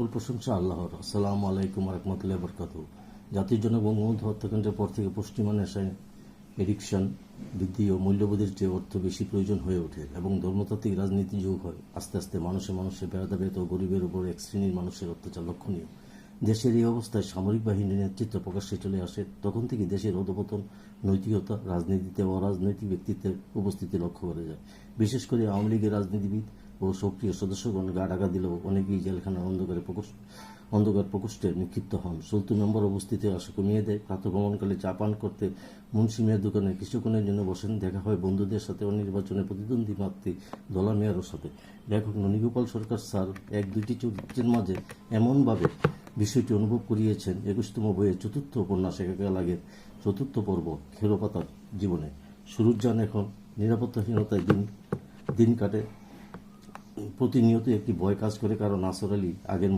সকল প্রশংসা আল্লাহর। আসসালামু আলাইকুম রহমতুল্লাহ বরকাতুহু। জাতির জনক বঙ্গবন্ধু হত্যাকাণ্ডের পর থেকে পশ্চিমা নেশায় এডিকশন বৃদ্ধি ও মূল্যবোধের চেয়ে অর্থ বেশি প্রয়োজন হয়ে ওঠে এবং ধর্মতাত্ত্বিক রাজনীতি যোগ হয়। আস্তে আস্তে মানুষে ভেদাভেদ ও গরিবের উপর এক শ্রেণীর মানুষের অত্যাচার লক্ষণীয়। দেশের এই অবস্থায় সামরিক বাহিনীর নেতৃত্ব প্রকাশ্যে চলে আসে তখন থেকে দেশের অধঃপতন নৈতিকতা, রাজনীতিতে অরাজনৈতিক ব্যক্তিত্বের উপস্থিতি লক্ষ্য করা যায়। বিশেষ করে আওয়ামী লীগের রাজনীতিবিদ ও সক্রিয় সদস্যগণ গা ঢাকা দিলেও অনেকেই জেলখানার অন্ধকার প্রকোষ্ঠে নিক্ষিপ্ত হন। চলতি মেম্বার উপস্থিতি আসা কমিয়ে দেয়। প্রাতঃভ্রমণকালে চা পান করতে মুন্সি মিয়ার দোকানে কিছুক্ষণের জন্য বসেন। দেখা হয় বন্ধুদের সাথে ও নির্বাচনে প্রতিদ্বন্দ্বী প্রার্থী দলা মিয়ারও সাথে। লেখক ননীগোপাল সরকার স্যার এক দুইটি চরিত্রের মাঝে এমনভাবে বিষয়টি অনুভব করিয়েছেন 21তম বইয়ের চতুর্থ উপন্যাস একাকা লাগের চতুর্থ পর্ব খেরোপাতার জীবনে। সুরুজ্জান এখন নিরাপত্তাহীনতায় দিন কাটে। প্রতিনিয়ত একটি ভয় কাজ করে, কারণ নাসর আলী আগের